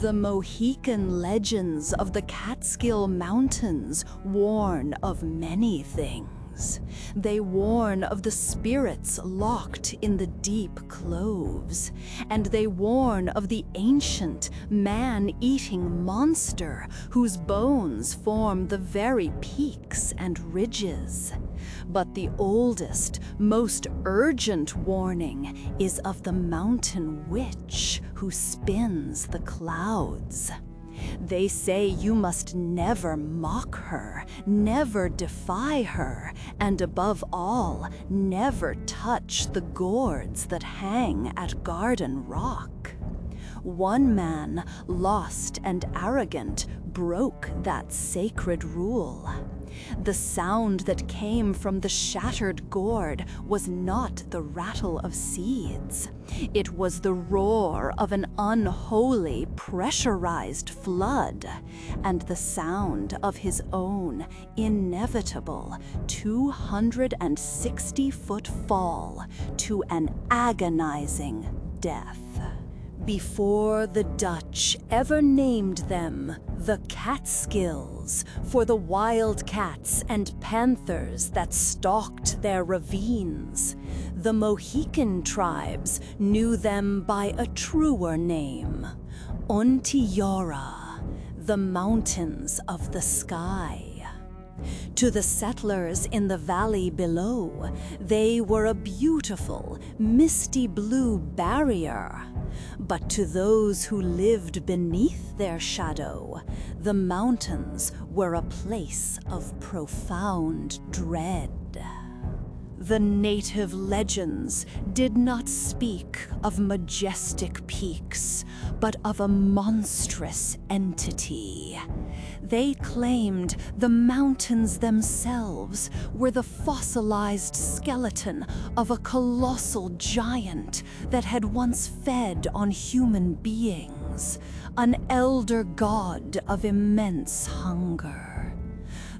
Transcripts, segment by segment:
The Mohican legends of the Catskill Mountains warn of many things. They warn of the spirits locked in the deep cloves, and they warn of the ancient, man-eating monster whose bones form the very peaks and ridges. But the oldest, most urgent warning is of the mountain witch who spins the clouds. They say you must never mock her, never defy her, and above all, never touch the gourds that hang at Garden Rock. One man, lost and arrogant, broke that sacred rule. The sound that came from the shattered gourd was not the rattle of seeds. It was the roar of an unholy, pressurized flood, and the sound of his own inevitable 260-foot fall to an agonizing death. Before the Dutch ever named them the Catskills for the wild cats and panthers that stalked their ravines, the Mohican tribes knew them by a truer name, Onteora, the mountains of the sky. To the settlers in the valley below, they were a beautiful, misty blue barrier. But to those who lived beneath their shadow, the mountains were a place of profound dread. The native legends did not speak of majestic peaks, but of a monstrous entity. They claimed the mountains themselves were the fossilized skeleton of a colossal giant that had once fed on human beings, an elder god of immense hunger.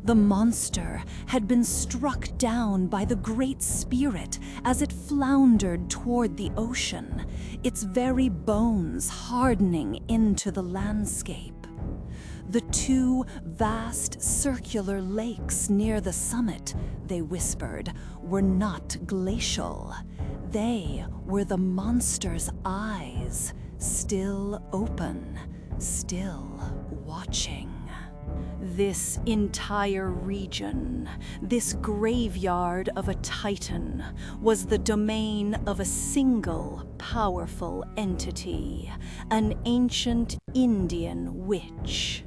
The monster had been struck down by the Great Spirit as it floundered toward the ocean, its very bones hardening into the landscape. The two vast circular lakes near the summit, they whispered, were not glacial. They were the monster's eyes, still open, still watching. This entire region, this graveyard of a titan, was the domain of a single powerful entity, an ancient Indian witch.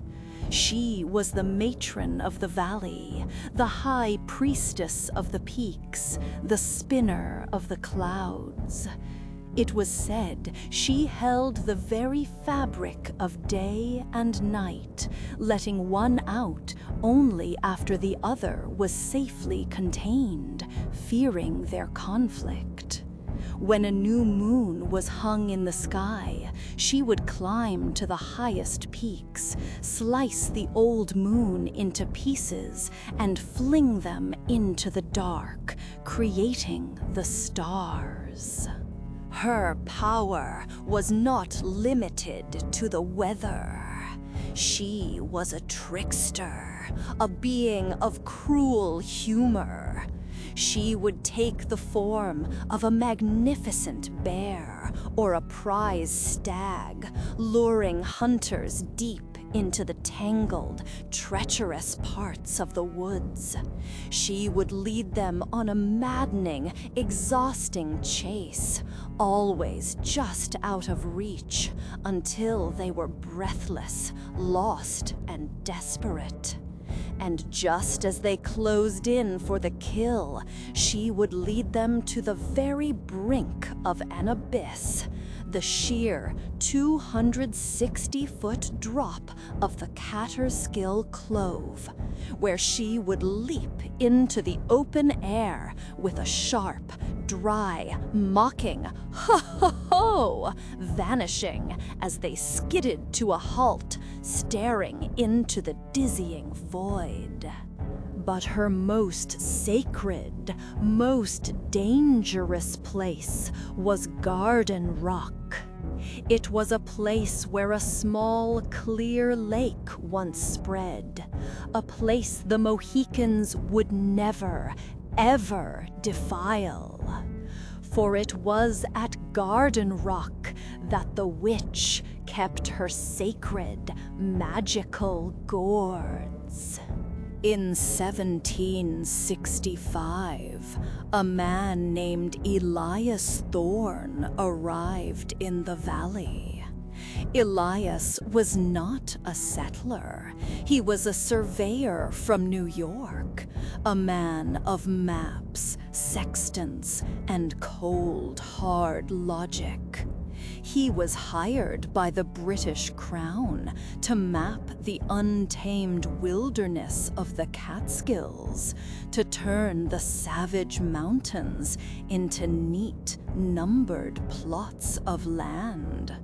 She was the matron of the valley, the high priestess of the peaks, the spinner of the clouds. It was said she held the very fabric of day and night, letting one out only after the other was safely contained, fearing their conflict. When a new moon was hung in the sky, she would climb to the highest peaks, slice the old moon into pieces, and fling them into the dark, creating the stars. Her power was not limited to the weather. She was a trickster, a being of cruel humor. She would take the form of a magnificent bear or a prize stag, luring hunters deep into the tangled, treacherous parts of the woods. She would lead them on a maddening, exhausting chase, always just out of reach, until they were breathless, lost, and desperate. And just as they closed in for the kill, she would lead them to the very brink of an abyss, the sheer 260-foot drop of the Catskill Clove, where she would leap into the open air with a sharp, dry, mocking ho-ho-ho, vanishing as they skidded to a halt, staring into the dizzying void. But her most sacred, most dangerous place was Garden Rock. It was a place where a small, clear lake once spread, a place the Mohicans would never, ever defile. For it was at Garden Rock that the witch kept her sacred, magical gourds. In 1765, a man named Elias Thorne arrived in the valley. Elias was not a settler. He was a surveyor from New York, a man of maps, sextants, and cold, hard logic. He was hired by the British Crown to map the untamed wilderness of the Catskills, to turn the savage mountains into neat, numbered plots of land.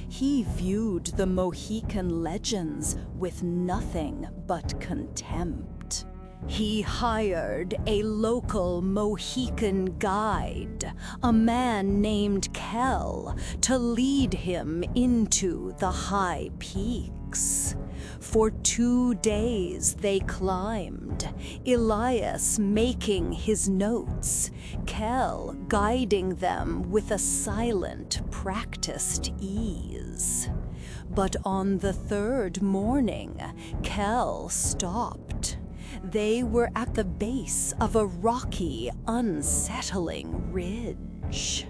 He viewed the Mohican legends with nothing but contempt. He hired a local Mohican guide, a man named Kell, to lead him into the high peaks. For 2 days they climbed, Elias making his notes, Kell guiding them with a silent, practiced ease. But on the 3rd morning, Kell stopped. They were at the base of a rocky, unsettling ridge.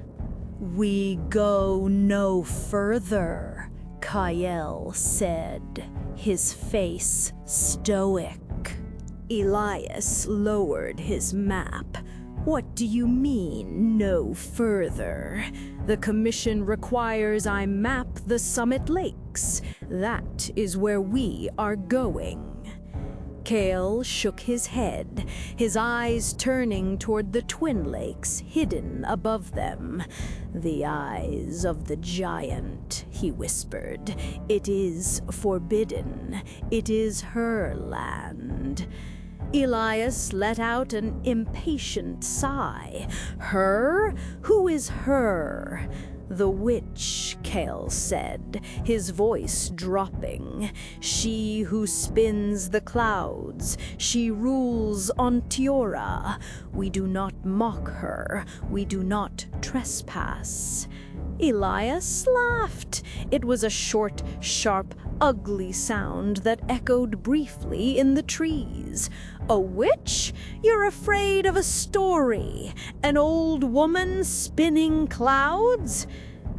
"We go no further," Kyle said, his face stoic. Elias lowered his map. "What do you mean, no further? The commission requires I map the summit lakes. That is where we are going." Cale shook his head, his eyes turning toward the twin lakes hidden above them. "The eyes of the giant," he whispered. "It is forbidden. It is her land." Elias let out an impatient sigh. "Her? Who is her?" "The witch," Cale said, his voice dropping. "She who spins the clouds. She rules on Tiora. We do not mock her. We do not trespass." Elias laughed. It was a short, sharp, ugly sound that echoed briefly in the trees. "A witch? You're afraid of a story? An old woman spinning clouds?"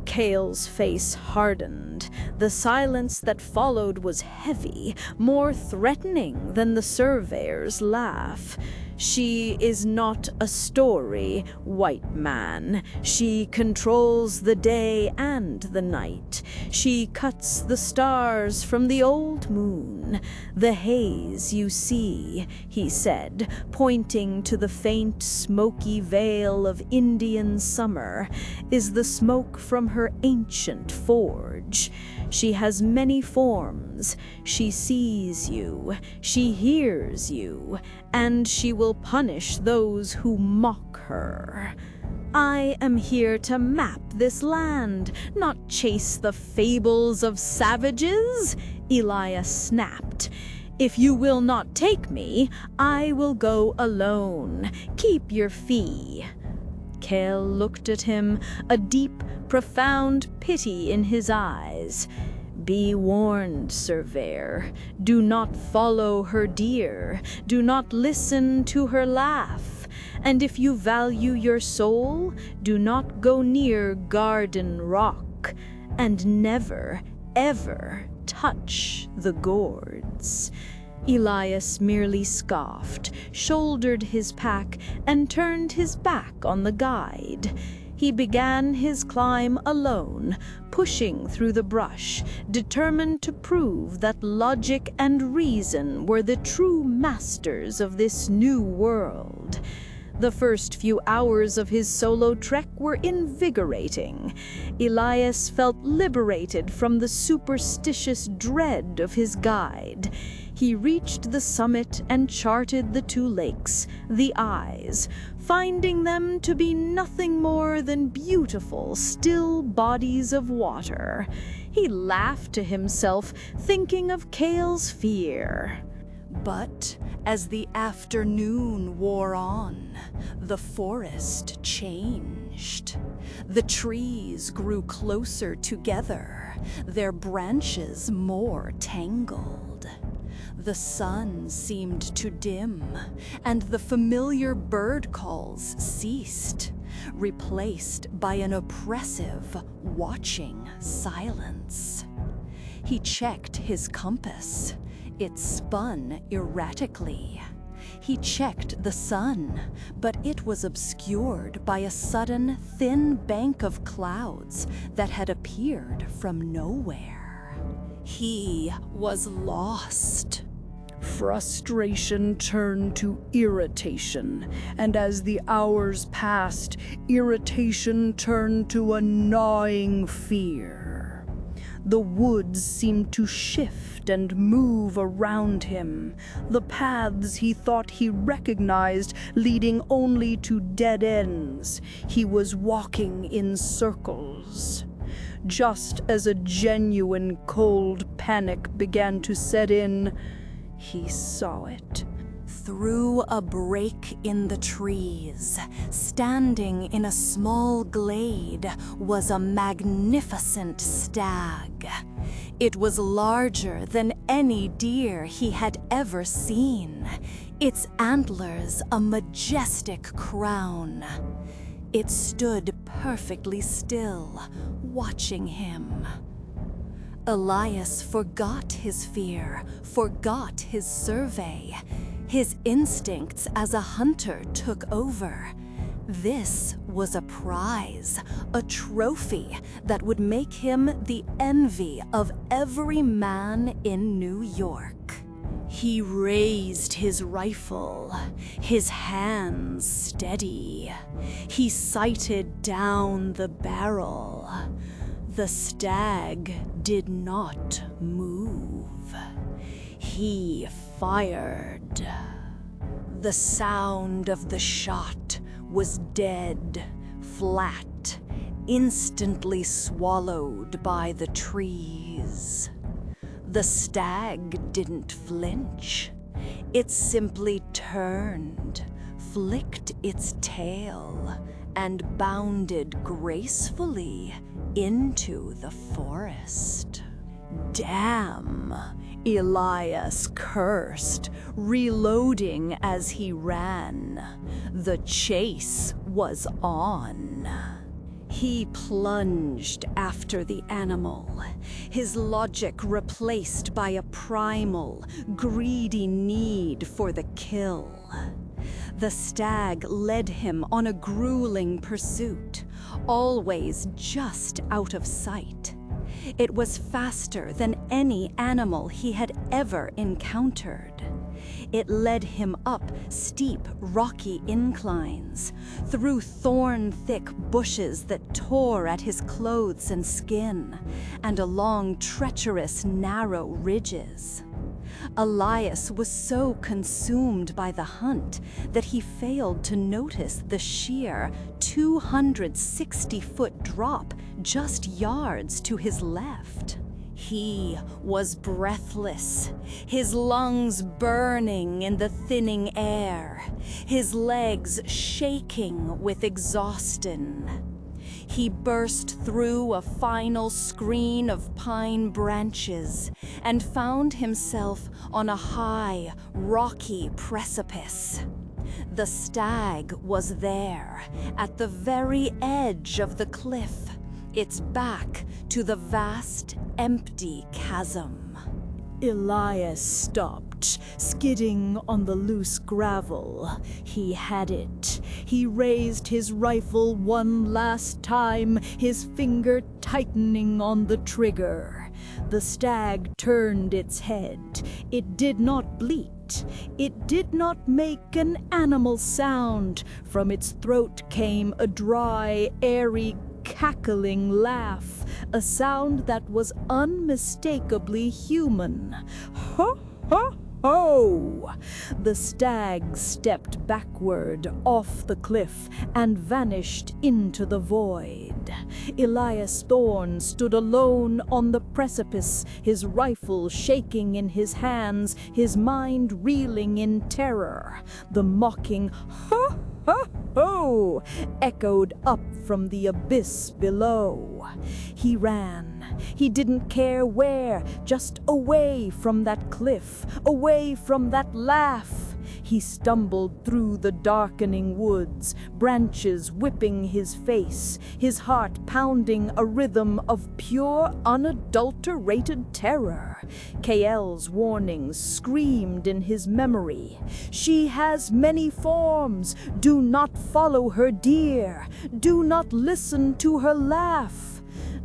Cale's face hardened. The silence that followed was heavy, more threatening than the surveyor's laugh. "She is not a story, white man. She controls the day and the night. She cuts the stars from the old moon. The haze you see," he said, pointing to the faint, smoky veil of Indian summer, "is the smoke from her ancient forge. She has many forms. She sees you. She hears you. And she will punish those who mock her. I am here to map this land, not chase the fables of savages," Elias snapped. "If you will not take me, I will go alone. Keep your fee." Cale looked at him, a deep, profound pity in his eyes. "Be warned, surveyor. Do not follow her deer. Do not listen to her laugh. And if you value your soul, do not go near Garden Rock. And never, ever touch the gourds." Elias merely scoffed, shouldered his pack, and turned his back on the guide. He began his climb alone, pushing through the brush, determined to prove that logic and reason were the true masters of this new world. The first few hours of his solo trek were invigorating. Elias felt liberated from the superstitious dread of his guide. He reached the summit and charted the two lakes, the eyes, finding them to be nothing more than beautiful, still bodies of water. He laughed to himself, thinking of Cale's fear. But as the afternoon wore on, the forest changed. The trees grew closer together, their branches more tangled. The sun seemed to dim, and the familiar bird calls ceased, replaced by an oppressive, watching silence. He checked his compass. It spun erratically. He checked the sun, but it was obscured by a sudden, thin bank of clouds that had appeared from nowhere. He was lost. Frustration turned to irritation, and as the hours passed, irritation turned to a gnawing fear. The woods seemed to shift and move around him, the paths he thought he recognized leading only to dead ends. He was walking in circles. Just as a genuine cold panic began to set in, he saw it. Through a break in the trees, standing in a small glade, was a magnificent stag. It was larger than any deer he had ever seen, its antlers a majestic crown. It stood perfectly still, watching him. Elias forgot his fear, forgot his survey. His instincts as a hunter took over. This was a prize, a trophy that would make him the envy of every man in New York. He raised his rifle, his hands steady. He sighted down the barrel. The stag did not move. He fired. The sound of the shot was dead, flat, instantly swallowed by the trees. The stag didn't flinch. It simply turned, flicked its tail, and bounded gracefully into the forest. Damn, Elias cursed, reloading as he ran. The chase was on. He plunged after the animal, his logic replaced by a primal, greedy need for the kill. The stag led him on a grueling pursuit, always just out of sight. It was faster than any animal he had ever encountered. It led him up steep, rocky inclines, through thorn-thick bushes that tore at his clothes and skin, and along treacherous, narrow ridges. Elias was so consumed by the hunt that he failed to notice the sheer 260-foot drop just yards to his left. He was breathless, his lungs burning in the thinning air, his legs shaking with exhaustion. He burst through a final screen of pine branches and found himself on a high, rocky precipice. The stag was there, at the very edge of the cliff, its back to the vast, empty chasm. Elias stopped, skidding on the loose gravel. He had it. He raised his rifle one last time, his finger tightening on the trigger. The stag turned its head. It did not bleat. yet it did not make an animal sound. From its throat came a dry, airy, cackling laugh, a sound that was unmistakably human. Ho, ho, ho! The stag stepped backward off the cliff and vanished into the void. Elias Thorne stood alone on the precipice, his rifle shaking in his hands, his mind reeling in terror. The mocking "ho, ho, ho!" echoed up from the abyss below. He ran. He didn't care where, just away from that cliff, away from that laugh. He stumbled through the darkening woods, branches whipping his face, his heart pounding a rhythm of pure, unadulterated terror. Kael's warnings screamed in his memory. "She has many forms. Do not follow her, dear. Do not listen to her laugh."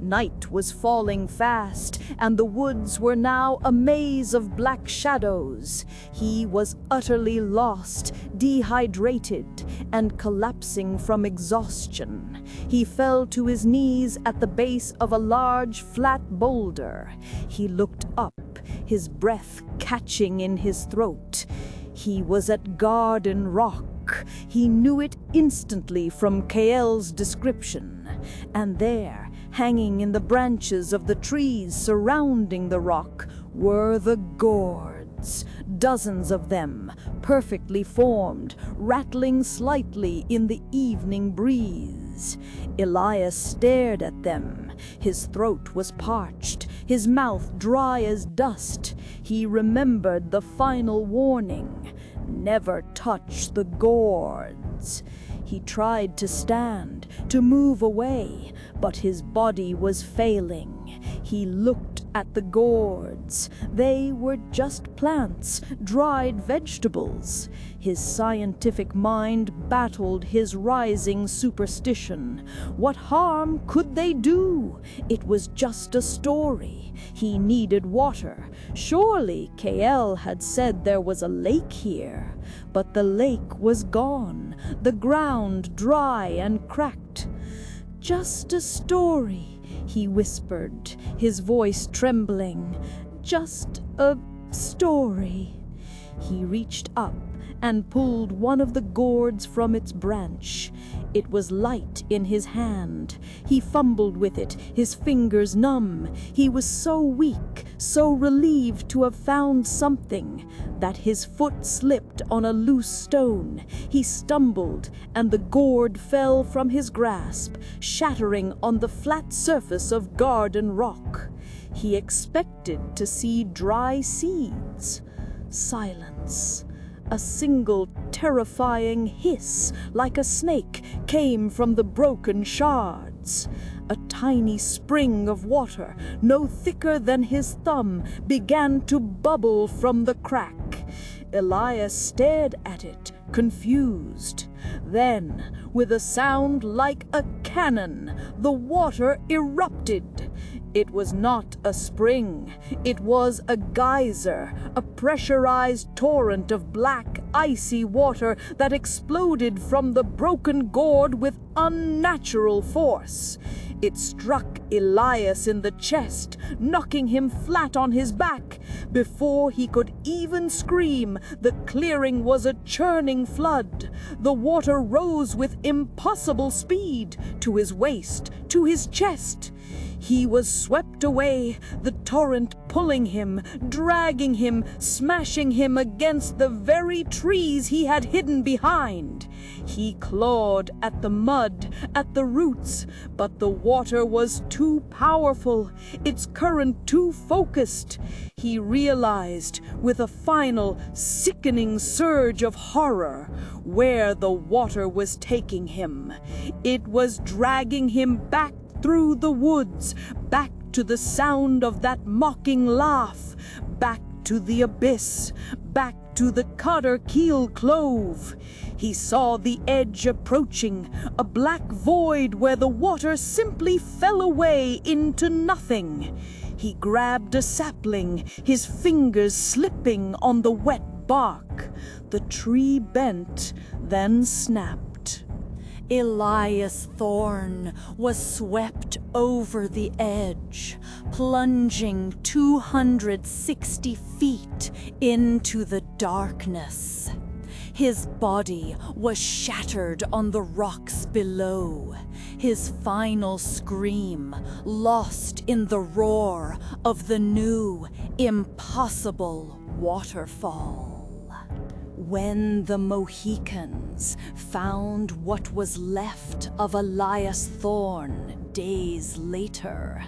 Night was falling fast, and the woods were now a maze of black shadows. He was utterly lost, dehydrated, and collapsing from exhaustion. He fell to his knees at the base of a large, flat boulder. He looked up, his breath catching in his throat. He was at Garden Rock. He knew it instantly from Kael's description. And there, hanging in the branches of the trees surrounding the rock, were the gourds. Dozens of them, perfectly formed, rattling slightly in the evening breeze. Elias stared at them. His throat was parched, his mouth dry as dust. He remembered the final warning: never touch the gourds. He tried to stand, to move away, but his body was failing. He looked at the gourds. They were just plants, dried vegetables. His scientific mind battled his rising superstition. What harm could they do? It was just a story. He needed water. Surely Kael had said there was a lake here. But the lake was gone, the ground dry and cracked. "Just a story," he whispered, his voice trembling. "Just a story." He reached up and pulled one of the gourds from its branch. It was light in his hand. He fumbled with it, his fingers numb. He was so weak, so relieved to have found something, that his foot slipped on a loose stone. He stumbled, and the gourd fell from his grasp, shattering on the flat surface of Garden Rock. He expected to see dry seeds. Silence. A single terrifying hiss, like a snake, came from the broken shards. A tiny spring of water, no thicker than his thumb, began to bubble from the crack. Elias stared at it, confused. Then, with a sound like a cannon, the water erupted. It was not a spring. It was a geyser, a pressurized torrent of black, icy water that exploded from the broken gourd with unnatural force. It struck Elias in the chest, knocking him flat on his back. Before he could even scream, the clearing was a churning flood. The water rose with impossible speed, to his waist, to his chest. He was swept away, the torrent pulling him, dragging him, smashing him against the very trees he had hidden behind. He clawed at the mud, at the roots, but the water was too powerful, its current too focused. He realized, with a final, sickening surge of horror, where the water was taking him. It was dragging him back through the woods, back to the sound of that mocking laugh, back to the abyss, back to the Catskill Clove. He saw the edge approaching, a black void where the water simply fell away into nothing. He grabbed a sapling, his fingers slipping on the wet bark. The tree bent, then snapped. Elias Thorne was swept over the edge, plunging 260 feet into the darkness. His body was shattered on the rocks below, his final scream lost in the roar of the new, impossible waterfall. When the Mohicans found what was left of Elias Thorne days later,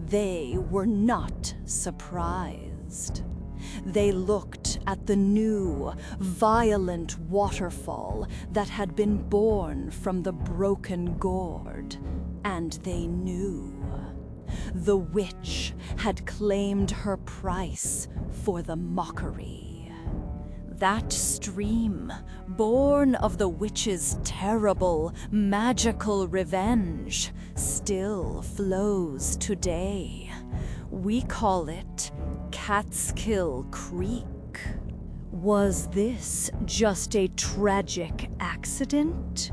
they were not surprised. They looked at the new, violent waterfall that had been born from the broken gourd, and they knew. The witch had claimed her price for the mockery. That stream, born of the witch's terrible, magical revenge, still flows today. We call it Catskill Creek. Was this just a tragic accident?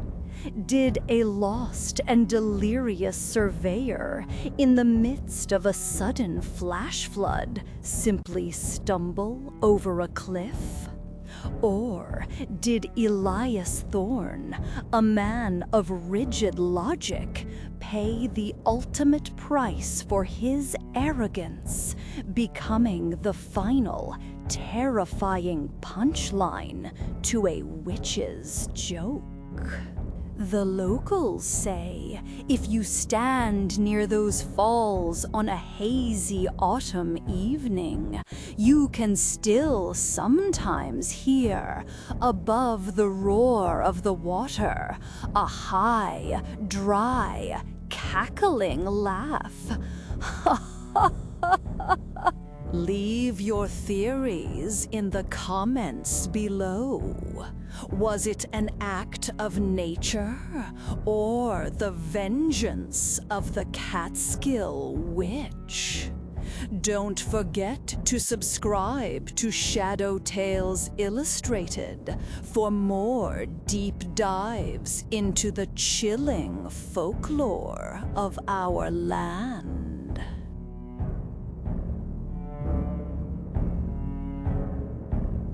Did a lost and delirious surveyor, in the midst of a sudden flash flood, simply stumble over a cliff? Or did Elias Thorne, a man of rigid logic, pay the ultimate price for his arrogance, becoming the final, terrifying punchline to a witch's joke? The locals say if you stand near those falls on a hazy autumn evening, you can still sometimes hear, above the roar of the water, a high, dry, cackling laugh. Leave your theories in the comments below. Was it an act of nature or the vengeance of the Catskill Witch? Don't forget to subscribe to Shadow Tales Illustrated for more deep dives into the chilling folklore of our land.